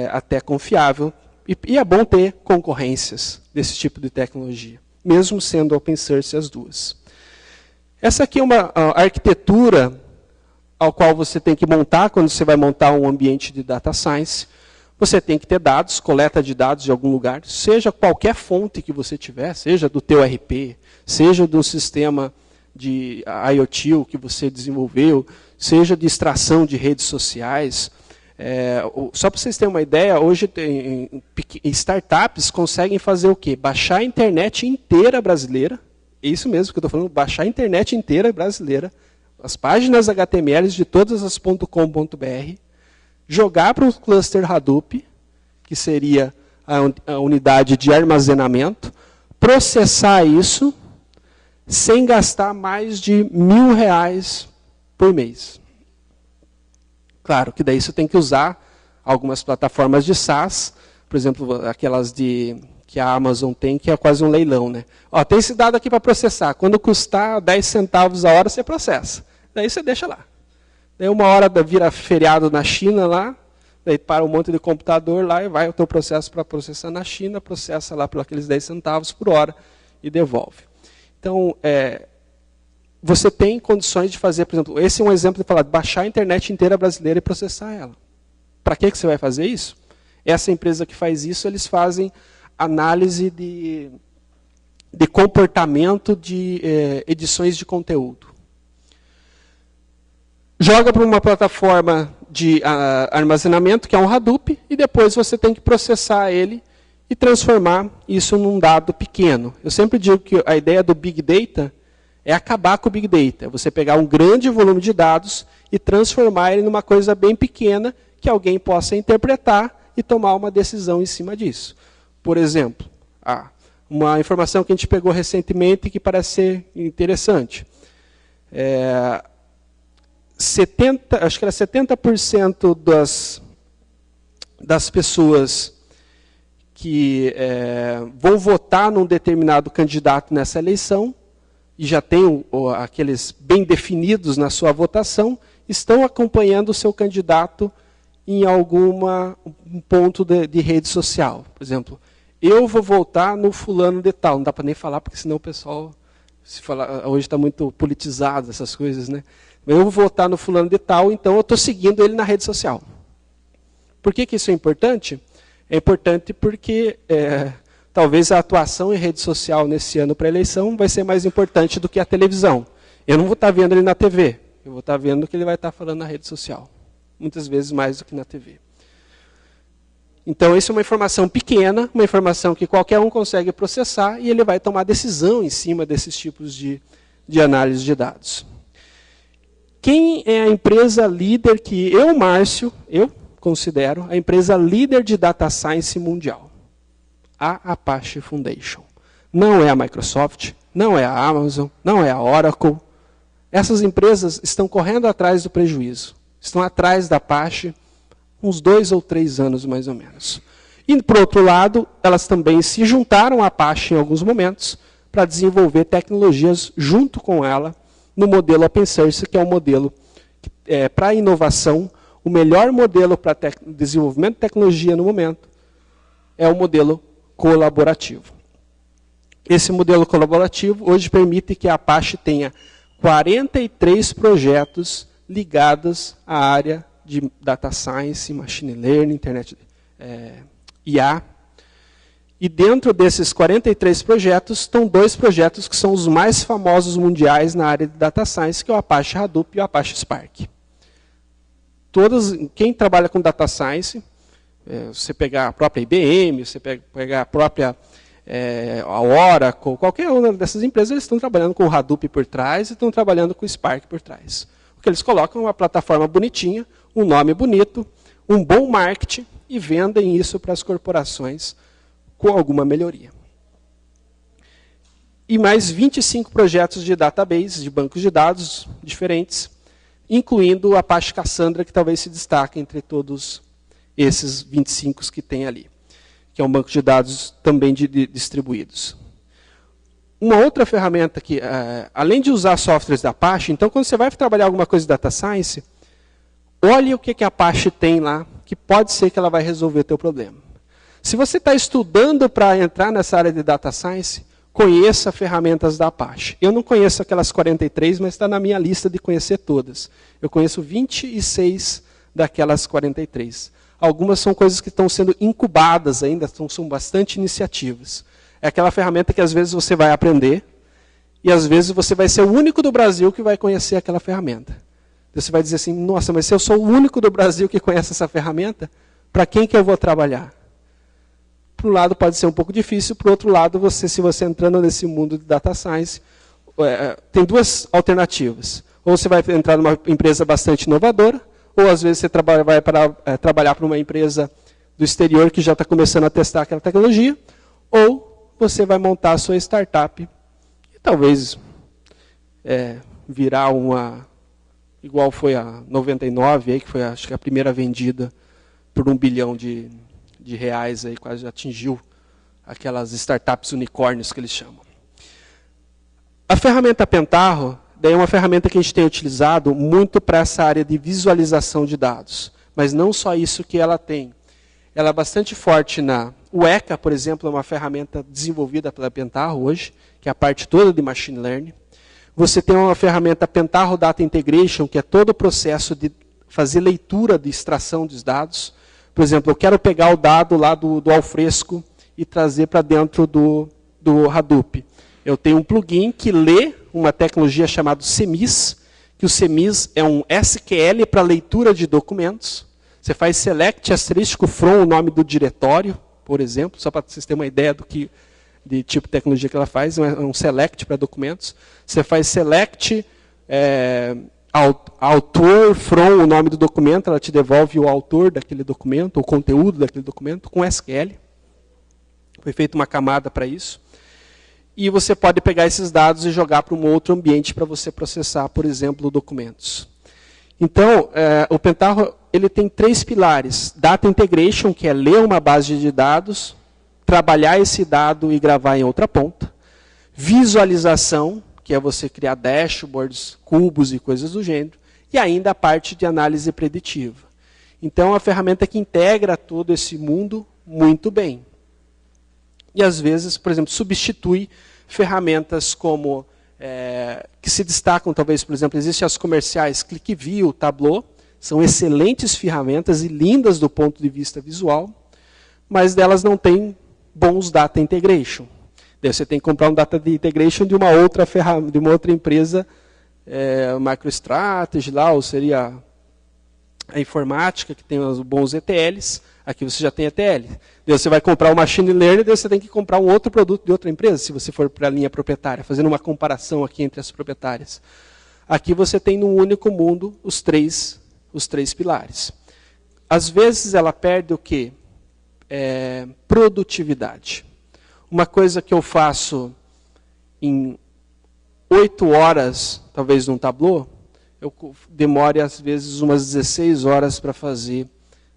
até confiável. E é bom ter concorrências desse tipo de tecnologia, mesmo sendo open source as duas. Essa aqui é uma arquitetura ao qual você tem que montar quando você vai montar um ambiente de data science. Você tem que ter dados, coleta de dados de algum lugar, seja qualquer fonte que você tiver, seja do teu RP, seja do sistema de IoT que você desenvolveu, seja de extração de redes sociais. Só para vocês terem uma ideia, hoje startups conseguem fazer o quê? Baixar a internet inteira brasileira, é isso mesmo que eu estou falando, baixar a internet inteira brasileira, as páginas HTML de todas as .com.br, jogar para um cluster Hadoop, que seria a unidade de armazenamento, processar isso sem gastar mais de R$1.000 por mês. Claro que daí você tem que usar algumas plataformas de SaaS, por exemplo, aquelas que a Amazon tem, que é quase um leilão, né? Ó, tem esse dado aqui para processar. Quando custar 10 centavos a hora, você processa. Daí você deixa lá. Daí uma hora vira feriado na China lá, daí para um monte de computador lá e vai o teu processo para processar na China, processa lá por aqueles 10 centavos por hora e devolve. Então, você tem condições de fazer, por exemplo, esse é um exemplo de falar, baixar a internet inteira brasileira e processar ela. Para que você vai fazer isso? Essa empresa que faz isso, eles fazem análise de comportamento de edições de conteúdo. Joga para uma plataforma de armazenamento, que é um Hadoop, e depois você tem que processar ele e transformar isso num dado pequeno. Eu sempre digo que a ideia do Big Data é acabar com o Big Data. É você pegar um grande volume de dados e transformar ele numa coisa bem pequena que alguém possa interpretar e tomar uma decisão em cima disso. Por exemplo, uma informação que a gente pegou recentemente que parece ser interessante. Acho que era 70% das pessoas que vão votar num determinado candidato nessa eleição, e já tem aqueles bem definidos na sua votação, estão acompanhando o seu candidato em algum ponto de rede social. Por exemplo, eu vou votar no fulano de tal. Não dá para nem falar, porque senão o pessoal, hoje está muito politizado essas coisas, né? Eu vou votar no fulano de tal, então eu estou seguindo ele na rede social. Por que isso é importante? É importante porque talvez a atuação em rede social nesse ano para a eleição vai ser mais importante do que a televisão. Eu não vou estar vendo ele na TV, eu vou estar vendo o que ele vai estar falando na rede social. Muitas vezes mais do que na TV. Então, isso é uma informação pequena, uma informação que qualquer um consegue processar e ele vai tomar decisão em cima desses tipos de análise de dados. Quem é a empresa líder que eu, Márcio, considero a empresa líder de data science mundial? A Apache Foundation. Não é a Microsoft, não é a Amazon, não é a Oracle. Essas empresas estão correndo atrás do prejuízo. Estão atrás da Apache uns 2 ou 3 anos, mais ou menos. E, por outro lado, elas também se juntaram à Apache em alguns momentos para desenvolver tecnologias junto com ela no modelo open source, que é um modelo para inovação, o melhor modelo para desenvolvimento de tecnologia no momento é o modelo colaborativo. Esse modelo colaborativo hoje permite que a Apache tenha 43 projetos ligadas à área de Data Science, Machine Learning, Internet, IA. E dentro desses 43 projetos, estão 2 projetos que são os mais famosos mundiais na área de Data Science, que é o Apache Hadoop e o Apache Spark. Quem trabalha com Data Science, você pegar a própria IBM, você pegar a própria a Oracle, qualquer uma dessas empresas, eles estão trabalhando com o Hadoop por trás e estão trabalhando com o Spark por trás. O que eles colocam é uma plataforma bonitinha, um nome bonito, um bom marketing e vendem isso para as corporações com alguma melhoria. E mais 25 projetos de database, de bancos de dados diferentes, incluindo o Apache Cassandra, que talvez se destaque entre todos esses 25 que tem ali, que é um banco de dados também distribuídos. Uma outra ferramenta que, além de usar softwares da Apache, então quando você vai trabalhar alguma coisa de Data Science, olhe o que a Apache tem lá, que pode ser que ela vai resolver o teu problema. Se você está estudando para entrar nessa área de Data Science, conheça ferramentas da Apache. Eu não conheço aquelas 43, mas está na minha lista de conhecer todas. Eu conheço 26 daquelas 43. Algumas são coisas que estão sendo incubadas ainda, são bastante iniciativas. É aquela ferramenta que às vezes você vai aprender, e às vezes você vai ser o único do Brasil que vai conhecer aquela ferramenta. Você vai dizer assim, nossa, mas se eu sou o único do Brasil que conhece essa ferramenta, para quem que eu vou trabalhar? Para um lado pode ser um pouco difícil, para o outro lado, se você entrando nesse mundo de Data Science, tem 2 alternativas. Ou você vai entrar numa empresa bastante inovadora, ou às vezes você vai trabalhar para uma empresa do exterior que já está começando a testar aquela tecnologia, ou você vai montar a sua startup e talvez virar uma, igual foi a 99, aí, que foi acho que a primeira vendida por R$1 bilhão de reais, aí, quase atingiu aquelas startups unicórnios que eles chamam. A ferramenta Pentaho daí é uma ferramenta que a gente tem utilizado muito para essa área de visualização de dados. Mas não só isso que ela tem. Ela é bastante forte o ECA, por exemplo, é uma ferramenta desenvolvida pela Pentaho hoje, que é a parte toda de Machine Learning. Você tem uma ferramenta Pentaho Data Integration, que é todo o processo de fazer leitura de extração dos dados. Por exemplo, eu quero pegar o dado lá do Alfresco e trazer para dentro do Hadoop. Eu tenho um plugin que lê uma tecnologia chamada CMIS, que o CMIS é um SQL para leitura de documentos. Você faz select asterisco from o nome do diretório, por exemplo, só para vocês terem uma ideia de tipo de tecnologia que ela faz, é um select para documentos. Você faz select autor from o nome do documento, ela te devolve o autor daquele documento, o conteúdo daquele documento, com SQL. Foi feita uma camada para isso. E você pode pegar esses dados e jogar para um outro ambiente para você processar, por exemplo, documentos. Então, o Pentaho ele tem 3 pilares. Data Integration, que é ler uma base de dados, trabalhar esse dado e gravar em outra ponta. Visualização, que é você criar dashboards, cubos e coisas do gênero. E ainda a parte de análise preditiva. Então, é uma ferramenta que integra todo esse mundo muito bem. E, às vezes, por exemplo, substitui ferramentas como, que se destacam, talvez, por exemplo, existem as comerciais ClickView, Tableau, são excelentes ferramentas e lindas do ponto de vista visual, mas delas não têm bons data integration. Daí você tem que comprar um data integration de uma outra ferramenta, de uma outra empresa, MicroStrategy, lá, ou seria a informática, que tem os bons ETLs. Aqui você já tem ETL. Daí você vai comprar o Machine Learning, daí você tem que comprar um outro produto de outra empresa, se você for para a linha proprietária, fazendo uma comparação aqui entre as proprietárias. Aqui você tem num único mundo os três pilares. Às vezes ela perde o quê? Produtividade. Uma coisa que eu faço em 8 horas, talvez num Tableau, eu demore às vezes umas 16 horas para fazer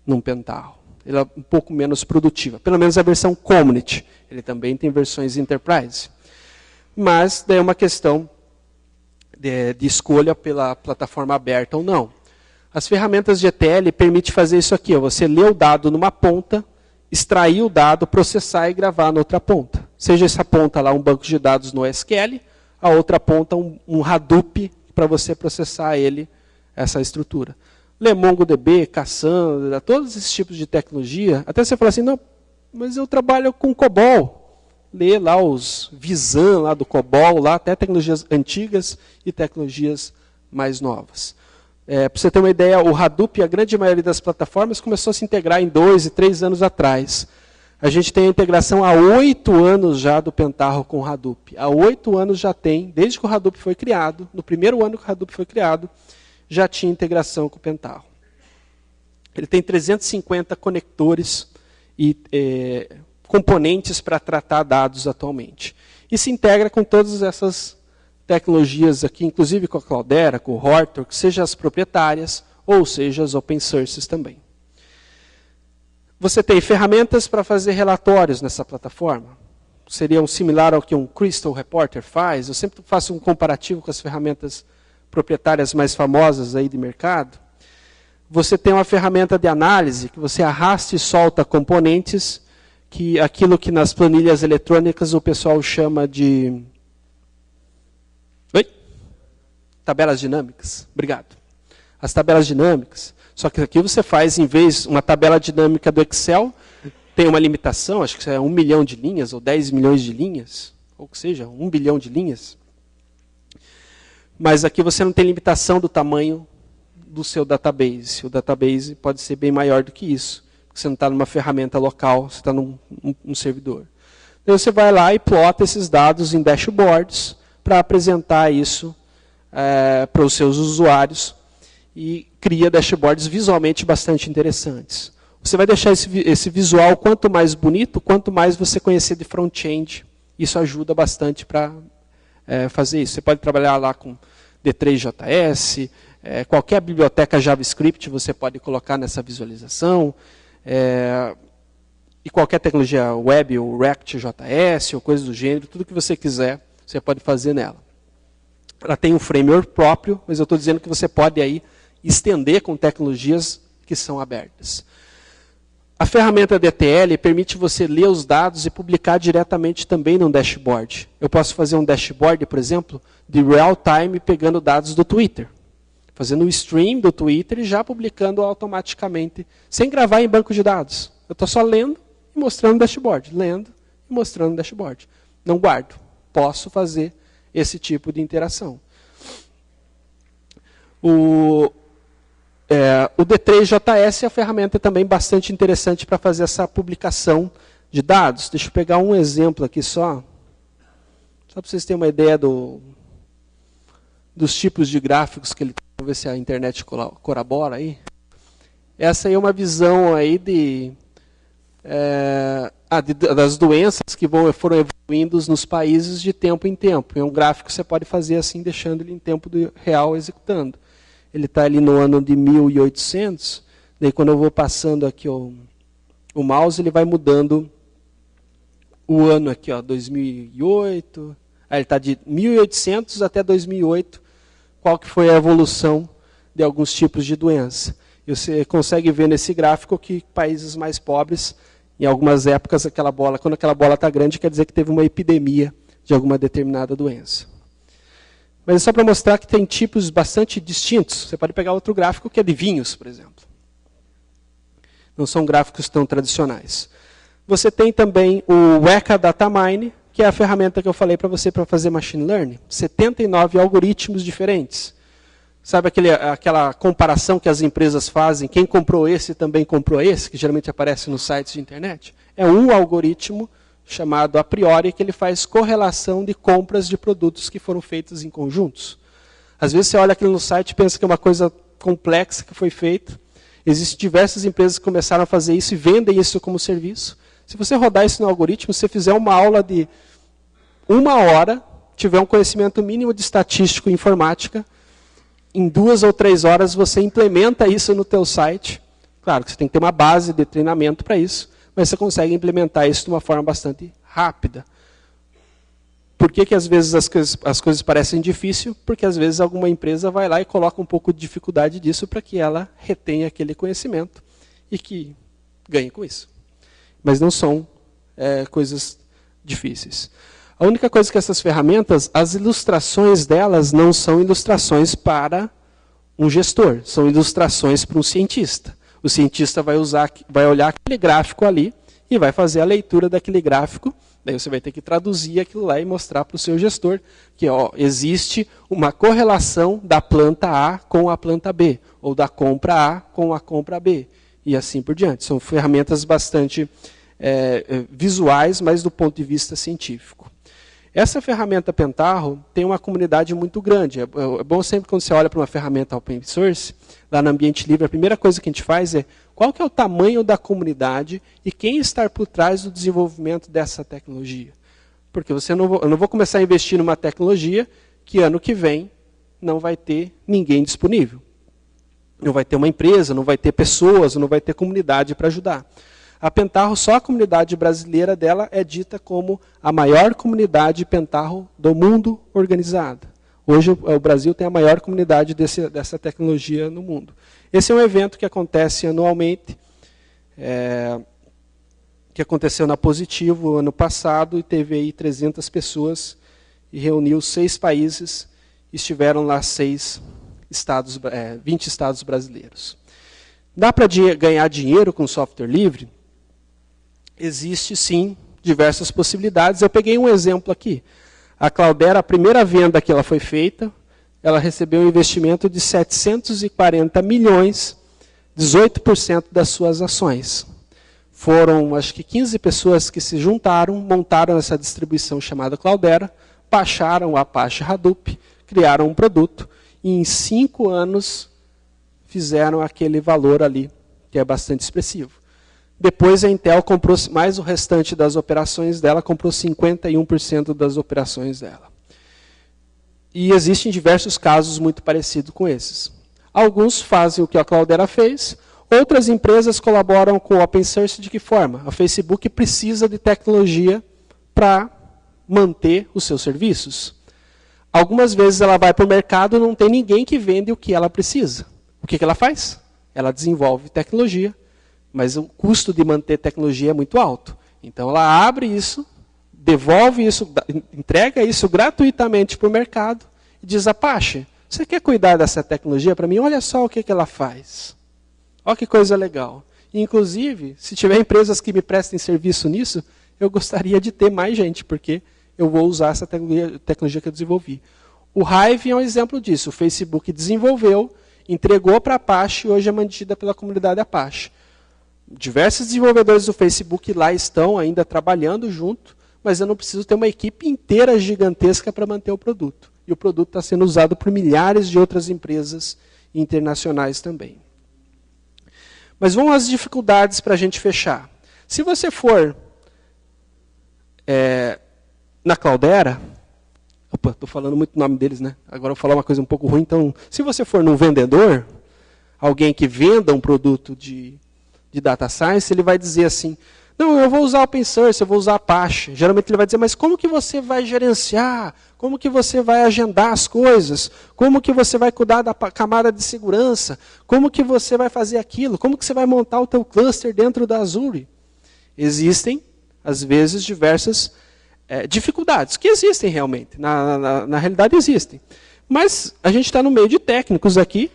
num Pentaho. Ela é um pouco menos produtiva. Pelo menos a versão Community. Ele também tem versões Enterprise. Mas daí é uma questão de escolha pela plataforma aberta ou não. As ferramentas de ETL permitem fazer isso aqui. Você lê o dado numa ponta, extrair o dado, processar e gravar na outra ponta. Seja essa ponta lá um banco de dados no SQL, a outra ponta um Hadoop para você processar ele essa estrutura. Lê MongoDB, Cassandra, todos esses tipos de tecnologia. Até você fala assim, não, mas eu trabalho com COBOL. Lê lá os Visan lá do COBOL, lá, até tecnologias antigas e tecnologias mais novas. Para você ter uma ideia, o Hadoop, a grande maioria das plataformas, começou a se integrar em 2 e 3 anos atrás. A gente tem a integração há 8 anos já do Pentaho com o Hadoop. Há 8 anos já tem, desde que o Hadoop foi criado, no primeiro ano que o Hadoop foi criado, já tinha integração com o Pentaho. Ele tem 350 conectores e componentes para tratar dados atualmente. E se integra com todas essas tecnologias aqui, inclusive com a Cloudera, com o Hortonworks, seja as proprietárias ou seja as open sources também. Você tem ferramentas para fazer relatórios nessa plataforma. Seria um similar ao que um Crystal Reporter faz. Eu sempre faço um comparativo com as ferramentas proprietárias mais famosas aí de mercado. Você tem uma ferramenta de análise que você arrasta e solta componentes, que aquilo que nas planilhas eletrônicas o pessoal chama de tabelas dinâmicas. Obrigado. As tabelas dinâmicas. Só que aqui você faz, em vez de uma tabela dinâmica do Excel, tem uma limitação, acho que é 1 milhão de linhas, ou 10 milhões de linhas, ou que seja, 1 bilhão de linhas. Mas aqui você não tem limitação do tamanho do seu database. O database pode ser bem maior do que isso. Você não está numa ferramenta local, você está num servidor. Então você vai lá e plota esses dados em dashboards para apresentar isso para os seus usuários e cria dashboards visualmente bastante interessantes. Você vai deixar esse visual quanto mais bonito, quanto mais você conhecer de front-end. Isso ajuda bastante para fazer isso. Você pode trabalhar lá com D3JS, qualquer biblioteca JavaScript você pode colocar nessa visualização, e qualquer tecnologia web, ou React.js, ou coisa do gênero, tudo que você quiser, você pode fazer nela. Ela tem um framework próprio, mas eu estou dizendo que você pode aí estender com tecnologias que são abertas. A ferramenta DTL permite você ler os dados e publicar diretamente também num dashboard. Eu posso fazer um dashboard, por exemplo, de real-time pegando dados do Twitter. Fazendo um stream do Twitter e já publicando automaticamente, sem gravar em banco de dados. Eu estou só lendo e mostrando o dashboard. Lendo e mostrando o dashboard. Não guardo. Posso fazer esse tipo de interação. O D3JS é uma ferramenta também bastante interessante para fazer essa publicação de dados. Deixa eu pegar um exemplo aqui só para vocês terem uma ideia dos tipos de gráficos que ele tem. Vamos ver se a internet corrobora aí. Essa aí é uma visão aí das doenças que foram evoluindo nos países de tempo em tempo. É um gráfico que você pode fazer assim, deixando ele em tempo real executando. Ele está ali no ano de 1800, daí quando eu vou passando aqui o mouse, ele vai mudando o ano aqui, 2008, ele está de 1800 até 2008, qual que foi a evolução de alguns tipos de doença. E você consegue ver nesse gráfico que países mais pobres, em algumas épocas, quando aquela bola está grande, quer dizer que teve uma epidemia de alguma determinada doença. Mas é só para mostrar que tem tipos bastante distintos. Você pode pegar outro gráfico que é de vinhos, por exemplo. Não são gráficos tão tradicionais. Você tem também o Weka Datamine, que é a ferramenta que eu falei para você para fazer machine learning. 79 algoritmos diferentes. Sabe aquela comparação que as empresas fazem? Quem comprou esse também comprou esse, que geralmente aparece nos sites de internet? É um algoritmo chamado a priori, que ele faz correlação de compras de produtos que foram feitos em conjuntos. Às vezes você olha aquilo no site e pensa que é uma coisa complexa que foi feita. Existem diversas empresas que começaram a fazer isso e vendem isso como serviço. Se você rodar isso no algoritmo, se você fizer uma aula de 1 hora, tiver um conhecimento mínimo de estatística e informática, em 2 ou 3 horas você implementa isso no teu site. Claro que você tem que ter uma base de treinamento para isso, mas você consegue implementar isso de uma forma bastante rápida. Por que às vezes as coisas parecem difíceis? Porque às vezes alguma empresa vai lá e coloca um pouco de dificuldade disso para que ela retenha aquele conhecimento e que ganhe com isso. Mas não são coisas difíceis. A única coisa que essas ferramentas, as ilustrações delas não são ilustrações para um gestor, são ilustrações para um cientista. O cientista vai olhar aquele gráfico ali e vai fazer a leitura daquele gráfico. Daí você vai ter que traduzir aquilo lá e mostrar para o seu gestor que existe uma correlação da planta A com a planta B, ou da compra A com a compra B, e assim por diante. São ferramentas bastante visuais, mas do ponto de vista científico. Essa ferramenta Pentaho tem uma comunidade muito grande. É bom sempre quando você olha para uma ferramenta open source, lá no ambiente livre, a primeira coisa que a gente faz é qual que é o tamanho da comunidade e quem está por trás do desenvolvimento dessa tecnologia. Porque eu não vou começar a investir numa tecnologia que ano que vem não vai ter ninguém disponível. Não vai ter uma empresa, não vai ter pessoas, não vai ter comunidade para ajudar. A Pentaho, só a comunidade brasileira dela é dita como a maior comunidade Pentaho do mundo organizada. Hoje o Brasil tem a maior comunidade dessa tecnologia no mundo. Esse é um evento que acontece anualmente, que aconteceu na Positivo ano passado, e teve aí 300 pessoas, e reuniu 6 países, estiveram lá 20 estados brasileiros. Dá para ganhar dinheiro com software livre? Existe sim diversas possibilidades. Eu peguei um exemplo aqui. A Cloudera, a primeira venda que ela foi feita, ela recebeu um investimento de 740 milhões, 18% das suas ações. Foram, acho que 15 pessoas que se juntaram, montaram essa distribuição chamada Cloudera, baixaram o Apache Hadoop, criaram um produto, e em 5 anos fizeram aquele valor ali, que é bastante expressivo. Depois a Intel comprou mais o restante das operações dela, comprou 51% das operações dela. E existem diversos casos muito parecidos com esses. Alguns fazem o que a Cloudera fez, outras empresas colaboram com o open source de que forma? A Facebook precisa de tecnologia para manter os seus serviços. Algumas vezes ela vai para o mercado e não tem ninguém que vende o que ela precisa. O que ela faz? Ela desenvolve tecnologia, mas o custo de manter tecnologia é muito alto. Então ela abre isso, devolve isso, entrega isso gratuitamente para o mercado e diz: Apache, você quer cuidar dessa tecnologia para mim? Olha só o que ela faz. Olha que coisa legal. E, inclusive, se tiver empresas que me prestem serviço nisso, eu gostaria de ter mais gente, porque eu vou usar essa tecnologia que eu desenvolvi. O Hive é um exemplo disso. O Facebook desenvolveu, entregou para a Apache e hoje é mantida pela comunidade Apache. Diversos desenvolvedores do Facebook lá estão ainda trabalhando junto, mas eu não preciso ter uma equipe inteira gigantesca para manter o produto. E o produto está sendo usado por milhares de outras empresas internacionais também. Mas vamos às dificuldades para a gente fechar. Se você for na Cloudera, opa, estou falando muito o nome deles, né? Agora eu vou falar uma coisa um pouco ruim. Então, se você for num vendedor, alguém que venda um produto de data science, ele vai dizer assim: não, eu vou usar open source, eu vou usar Apache. Geralmente ele vai dizer: mas como que você vai gerenciar? Como que você vai agendar as coisas? Como que você vai cuidar da camada de segurança? Como que você vai fazer aquilo? Como que você vai montar o teu cluster dentro da Azure? Existem, às vezes, diversas dificuldades, que existem realmente. Na realidade existem. Mas a gente está no meio de técnicos aqui.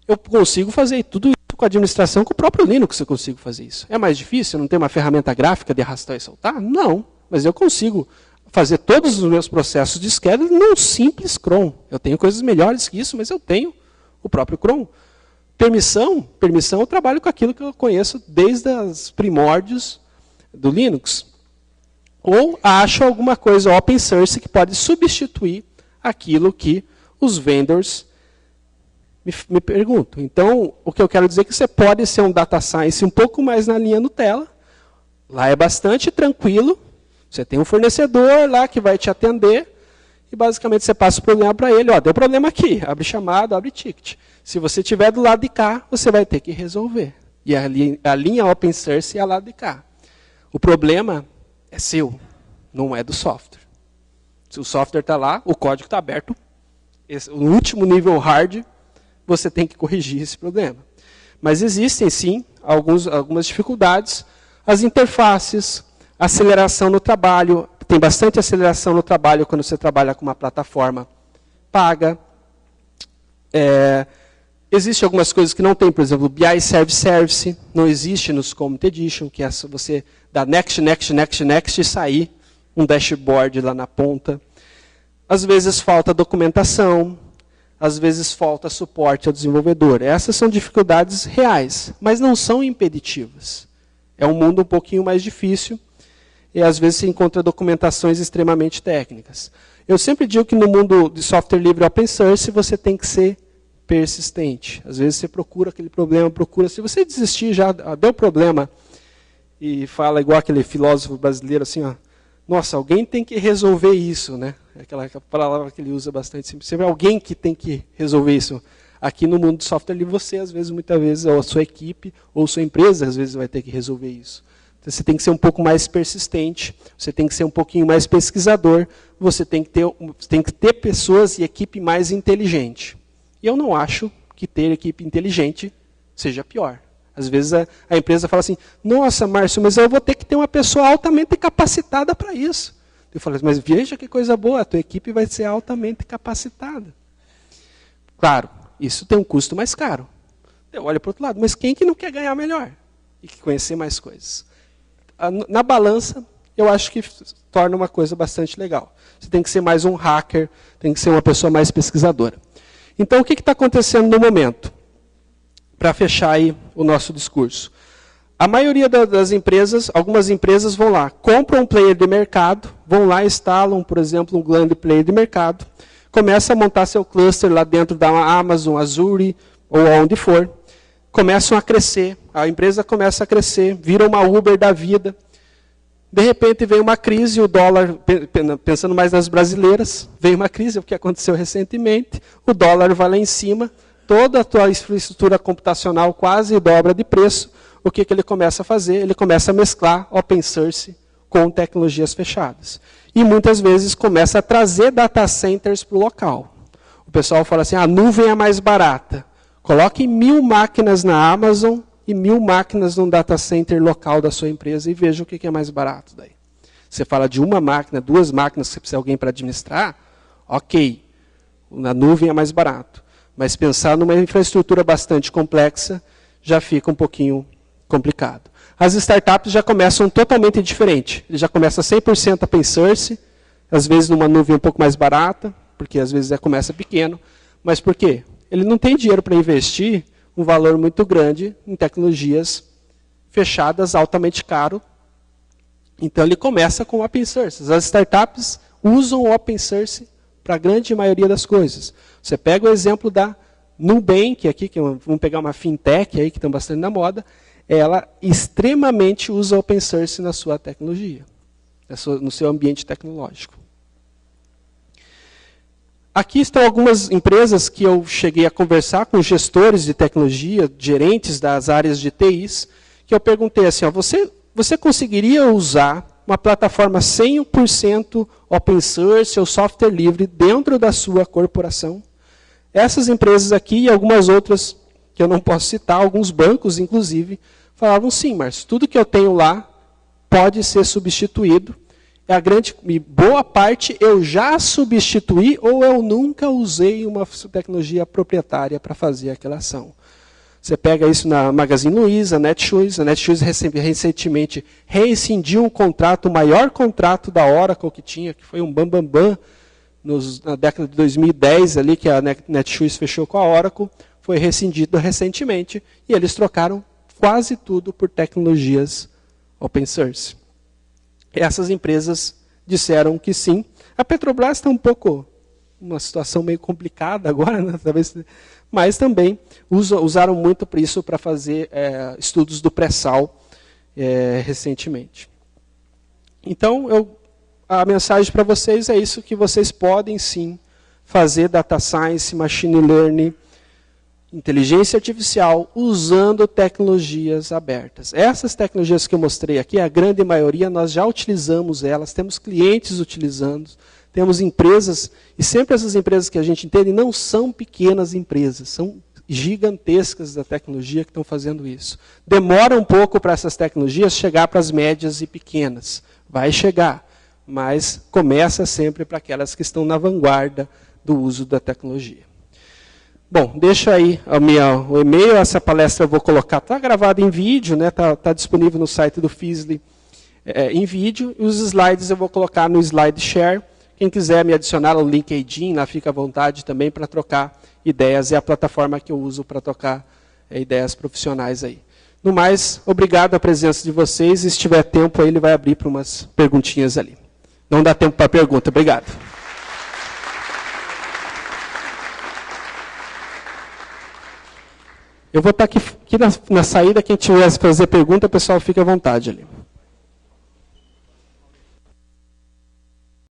Eu consigo fazer tudo isso com a administração, com o próprio Linux eu consigo fazer isso. É mais difícil? Eu não tenho uma ferramenta gráfica de arrastar e soltar? Não, mas eu consigo fazer todos os meus processos de schedule num simples cron. Eu tenho coisas melhores que isso, mas eu tenho o próprio cron. Permissão eu trabalho com aquilo que eu conheço desde os primórdios do Linux. Ou acho alguma coisa open source que pode substituir aquilo que os vendors me perguntam. Então, o que eu quero dizer é que você pode ser um data science um pouco mais na linha Nutella. Lá é bastante tranquilo. Você tem um fornecedor lá que vai te atender e basicamente você passa o problema para ele. Ó, deu problema aqui, abre chamado, abre ticket. Se você estiver do lado de cá, você vai ter que resolver. E a linha open source é a lado de cá. O problema é seu, não é do software. Se o software está lá, o código está aberto, o último nível hard, você tem que corrigir esse problema. Mas existem, sim, algumas dificuldades. As interfaces, aceleração no trabalho. Tem bastante aceleração no trabalho quando você trabalha com uma plataforma paga. Existem algumas coisas que não tem, por exemplo, o BI Service não existe nos Common Edition, que é você dar next, next, next, next e sair um dashboard lá na ponta. Às vezes falta documentação, às vezes falta suporte ao desenvolvedor. Essas são dificuldades reais, mas não são impeditivas. É um mundo um pouquinho mais difícil e às vezes se encontra documentações extremamente técnicas. Eu sempre digo que no mundo de software livre open source você tem que ser persistente. Às vezes você procura aquele problema, se você desistir já deu problema e fala igual aquele filósofo brasileiro assim, ó, nossa, alguém tem que resolver isso, né? Aquela palavra que ele usa bastante, sempre alguém que tem que resolver isso. Aqui no mundo de software livre você, às vezes, muitas vezes, ou a sua equipe, ou sua empresa, às vezes vai ter que resolver isso. Então, você tem que ser um pouco mais persistente, você tem que ser um pouquinho mais pesquisador, você tem que ter pessoas e equipe mais inteligente. E eu não acho que ter equipe inteligente seja pior. Às vezes a empresa fala assim, nossa, Márcio, mas eu vou ter que ter uma pessoa altamente capacitada para isso. Eu falo, mas veja que coisa boa, a tua equipe vai ser altamente capacitada. Claro, isso tem um custo mais caro. Eu olho para o outro lado, mas quem que não quer ganhar melhor? E conhecer mais coisas? Na balança, eu acho que torna uma coisa bastante legal. Você tem que ser mais um hacker, tem que ser uma pessoa mais pesquisadora. Então, o que está acontecendo no momento? Para fechar aí o nosso discurso. A maioria das empresas, algumas empresas vão lá, compram um player de mercado, vão lá, instalam, por exemplo, um grande player de mercado, começam a montar seu cluster lá dentro da Amazon, Azure, ou onde for, começam a crescer, a empresa começa a crescer, vira uma Uber da vida. De repente vem uma crise, o dólar, pensando mais nas brasileiras, veio uma crise, o que aconteceu recentemente, o dólar vai lá em cima, toda a tua infraestrutura computacional quase dobra de preço. O que ele começa a fazer? Ele começa a mesclar open source com tecnologias fechadas. E muitas vezes começa a trazer data centers para o local. O pessoal fala assim, a nuvem é mais barata. Coloque 1000 máquinas na Amazon e 1000 máquinas num data center local da sua empresa e veja o que é mais barato daí. Você fala de uma máquina, 2 máquinas, que você precisa de alguém para administrar, ok, na nuvem é mais barato. Mas pensar numa infraestrutura bastante complexa já fica um pouquinho complicado. As startups já começam totalmente diferente. Ele já começa 100% open source, às vezes numa nuvem um pouco mais barata, porque às vezes começa pequeno. Mas por quê? Ele não tem dinheiro para investir um valor muito grande em tecnologias fechadas, altamente caro. Então ele começa com open source. As startups usam o open source para a grande maioria das coisas. Você pega o exemplo da Nubank, aqui, vamos pegar uma fintech aí, que estão bastante na moda, ela extremamente usa open source na sua tecnologia, no seu ambiente tecnológico. Aqui estão algumas empresas que eu cheguei a conversar com gestores de tecnologia, gerentes das áreas de TIs, que eu perguntei assim, ó, você conseguiria usar uma plataforma 100% open source ou software livre dentro da sua corporação? Essas empresas aqui e algumas outras que eu não posso citar, alguns bancos, inclusive, falavam, sim, Márcio, tudo que eu tenho lá pode ser substituído. A grande e boa parte eu já substituí ou eu nunca usei uma tecnologia proprietária para fazer aquela ação. Você pega isso na Magazine Luiza, a Netshoes recentemente rescindiu um contrato, o maior contrato da Oracle que tinha, que foi um bambambam, na década de 2010, ali, que a Netshoes fechou com a Oracle, foi rescindido recentemente, e eles trocaram quase tudo por tecnologias open source. Essas empresas disseram que sim. A Petrobras está um pouco, uma situação meio complicada agora, né? Talvez, mas também usaram muito isso para fazer estudos do pré-sal recentemente. Então, a mensagem para vocês é isso, que vocês podem sim fazer data science, machine learning, inteligência artificial, usando tecnologias abertas. Essas tecnologias que eu mostrei aqui, a grande maioria, nós já utilizamos elas, temos clientes utilizando, temos empresas, e sempre essas empresas que a gente entende não são pequenas empresas, são gigantescas da tecnologia que estão fazendo isso. Demora um pouco para essas tecnologias chegar para as médias e pequenas. Vai chegar, mas começa sempre para aquelas que estão na vanguarda do uso da tecnologia. Bom, deixa aí o e-mail, essa palestra eu vou colocar, está gravada em vídeo, né? Tá disponível no site do Feasly em vídeo, e os slides eu vou colocar no SlideShare. Quem quiser me adicionar no LinkedIn, lá fica à vontade também para trocar ideias, é a plataforma que eu uso para trocar ideias profissionais aí. No mais, obrigado a presença de vocês, e se tiver tempo aí, ele vai abrir para umas perguntinhas ali. Não dá tempo para pergunta, obrigado. Eu vou estar aqui na saída, quem tiver fazer pergunta, o pessoal fica à vontade ali.